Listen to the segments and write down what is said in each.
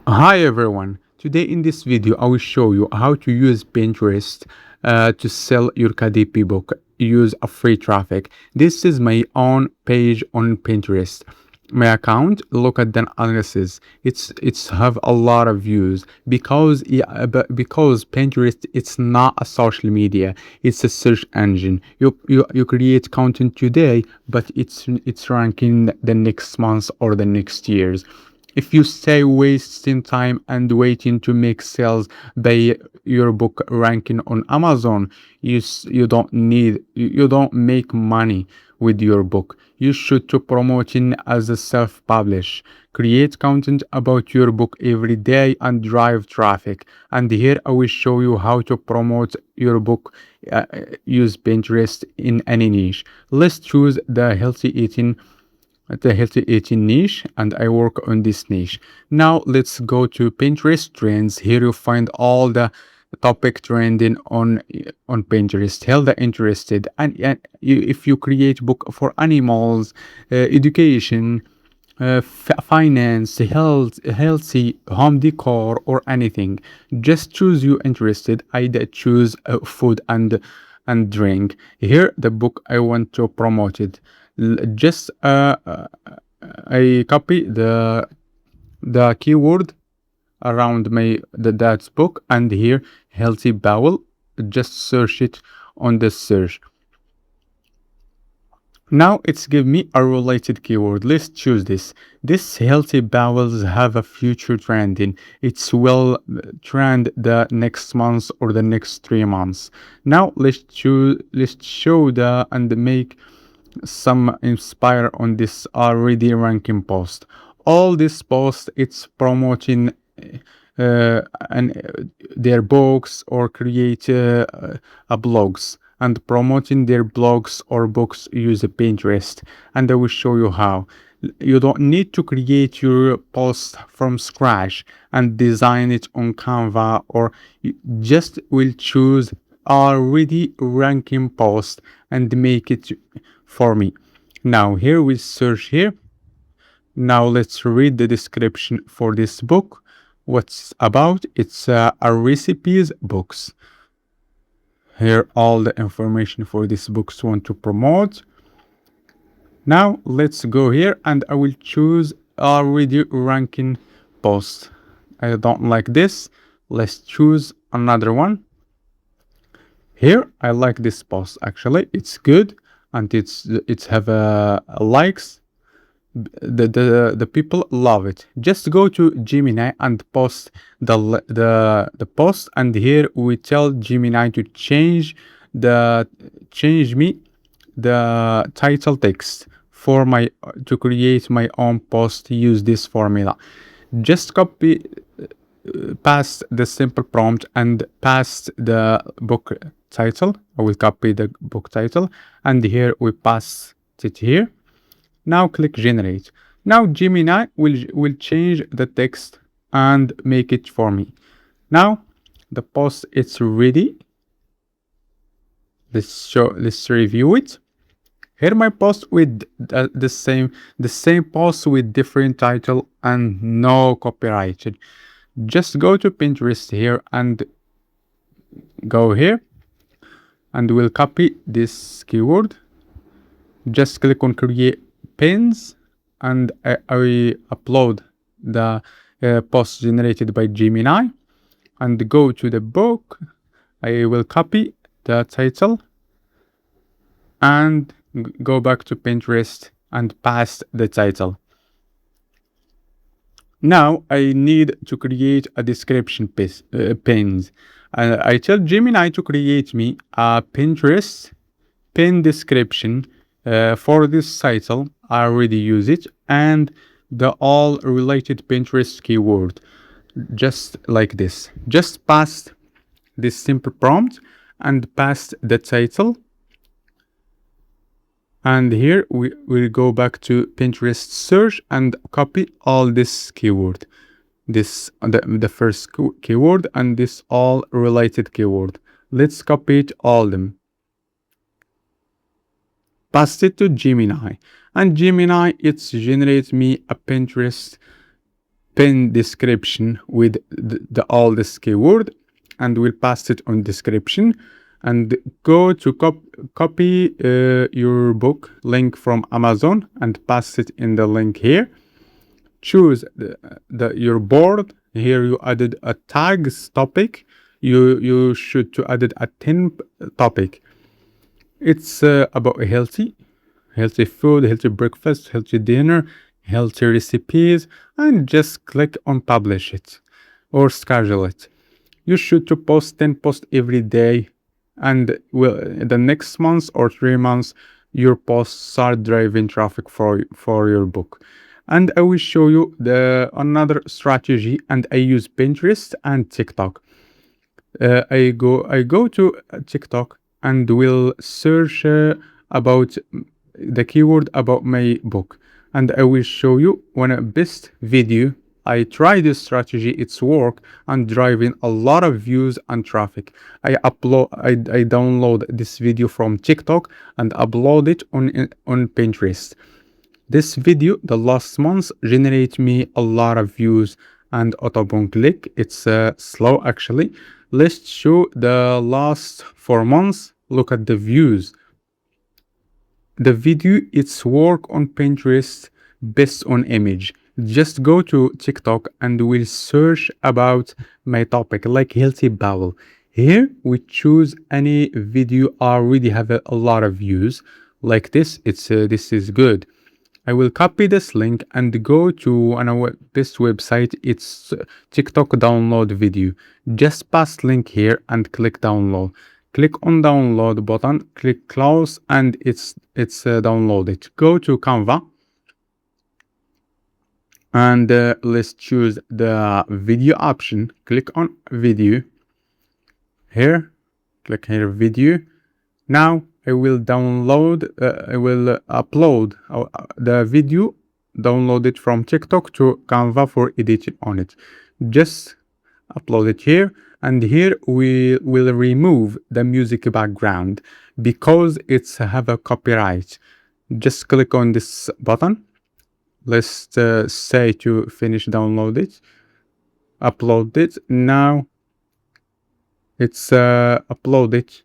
Hi everyone. Today in this video I will show you how to use Pinterest to sell your KDP book. Use a free traffic. This is my own page on Pinterest. My account, look at the analysis. It's have a lot of views because Pinterest it's not a social media. It's a search engine. You create content today, but it's ranking the next month or the next years. If you stay wasting time and waiting to make sales by your book ranking on Amazon, you don't you don't make money with your book. You should to promoting as a self-publish. Create content about your book every day and drive traffic. And here I will show you how to promote your book. Use Pinterest in any niche. Let's choose the healthy eating niche, and I work on this niche. Now let's go to Pinterest trends. Here you find all the topic trending on Pinterest. Health interested, if you create book for animals, education, finance, healthy home decor, or anything, just choose you interested. I choose food and drink. Here the book I want to promote it. Just I copy the keyword around that book, and here healthy bowel, just search it on the search. Now it's give me a related keyword. Let's choose this. This healthy bowels have a future trending. It's will trend the next month or the next 3 months. Now let's show the and make some inspire on this already ranking post. All this post it's promoting their books or create a blogs and promoting their blogs or books use Pinterest, and I will show you how. You don't need to create your post from scratch and design it on Canva, or you just will choose already ranking post and make it for me. Now here we search here. Now let's read the description for this book. What's about? It's a recipes books. Here all the information for this books want to promote. Now let's go here and I will choose already ranking post. I don't like this. Let's choose another one. Here I like this post actually. It's good and it's have likes. The people love it. Just go to Gemini and post the post, and here we tell Gemini to change me the title text for my to create my own post. Use this formula. Just copy paste the simple prompt and paste the book title. I will copy the book title and here we paste it here. Now click generate. Now Gemini will change the text and make it for me. Now the post is ready. Let's review it. Here my post with the same post with different title and no copyright. Just go to Pinterest here and go here and we'll copy this keyword. Just click on create pins and I upload the post generated by Gemini and go to the book. I will copy the title and go back to Pinterest and paste the title. Now I need to create a description pins. I tell Gemini to create me a Pinterest pin description for this title. I already use it and the all related Pinterest keyword, just like this. Just pass this simple prompt and pass the title. And here we will go back to Pinterest search and copy all this keyword. This the first keyword and this all related keyword. Let's copy it all them. Paste it to Gemini, and Gemini it's generate me a Pinterest pin description with all this keyword, and we'll pass it on description, and go to copy your book link from Amazon and pass it in the link here. Choose your board. Here you added a tags topic. You should to added a 10 topic. It's about healthy food, healthy breakfast, healthy dinner, healthy recipes, and just click on publish it or schedule it. You should to post 10 posts every day, and the next month or 3 months your posts start driving traffic for your book. And I will show you the another strategy, and I use Pinterest and TikTok. I go to TikTok and will search about the keyword about my book, and I will show you one best video. I try this strategy, it's work and driving a lot of views and traffic. I download this video from TikTok and upload it on Pinterest. This video, the last month, generate me a lot of views and autobomb click. It's slow actually. Let's show the last 4 months. Look at the views. The video, it's work on Pinterest based on image. Just go to TikTok and we'll search about my topic like healthy bowel. Here we choose any video already have a lot of views like this. This is good. I will copy this link and go to this website. It's TikTok download video. Just pass link here and click download. Click on download button, click close, and it's downloaded. Go to Canva and let's choose the video option. Click on video here. Click here video. Now I will download, I will upload the video, download it from TikTok to Canva for editing on it. Just upload it here, and here we will remove the music background because it's have a copyright. Just click on this button. Let's say to finish download it, upload it. Now it's uploaded,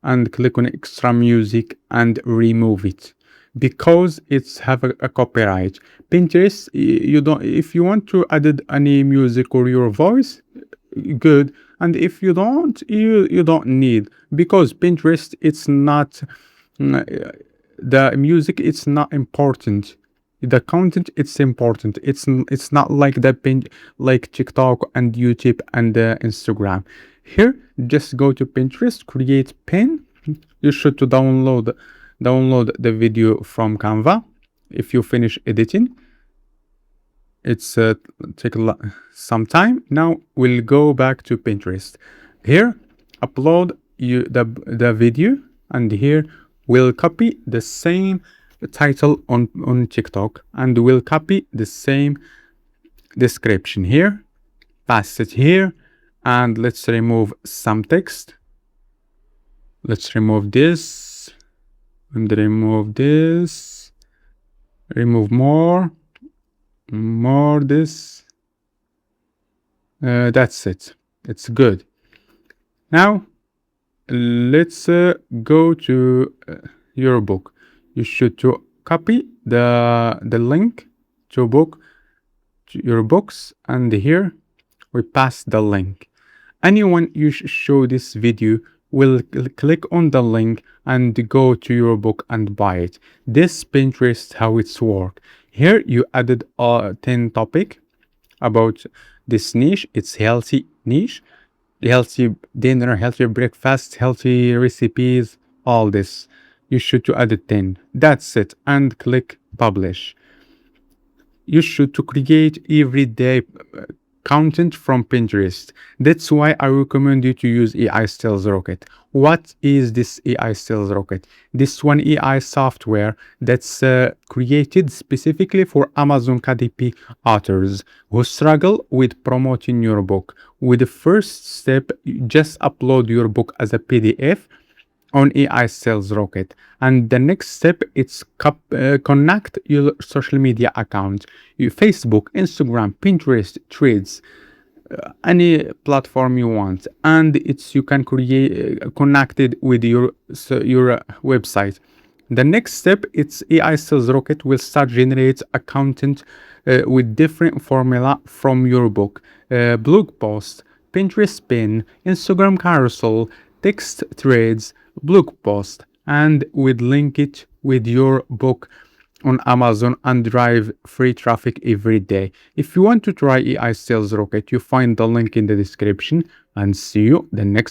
and click on extra music and remove it because it's have a copyright. Pinterest, you don't, if you want to add any music or your voice, good, and if you don't, you don't need, because Pinterest, it's not the music, it's not important. The content, it's important. It's not like like TikTok and YouTube and Instagram. Here, just go to Pinterest, create pin. You should to download the video from Canva. If you finish editing, it's take some time. Now we'll go back to Pinterest. Here, upload the video, and here we'll copy the same title on TikTok, and we'll copy the same description here, pass it here, and let's remove some text. Let's remove this and remove this, remove more this. That's it. It's good. Now let's go to your book. You should to copy the link to your books, and here we pass the link. Anyone you show this video will click on the link and go to your book and buy it. This Pinterest how it's work. Here you added 10 topic about this niche. It's healthy niche, healthy dinner, healthy breakfast, healthy recipes, all this. You should to add 10. That's it, and click publish. You should to create everyday content from Pinterest. That's why I recommend you to use AI Sales Rocket. What is this AI Sales Rocket? This one AI software that's created specifically for Amazon KDP authors who struggle with promoting your book. With the first step, just upload your book as a PDF on AI Sales Rocket. And the next step is connect your social media account, your Facebook, Instagram, Pinterest, Threads, any platform you want, and it's you can create connect it with your website. The next step, it's AI Sales Rocket will start generate a content with different formula from your book, blog post, Pinterest pin, Instagram carousel, text threads, blog post, and with link it with your book on Amazon and drive free traffic every day. If you want to try AI Sales Rocket, you find the link in the description, and see you the next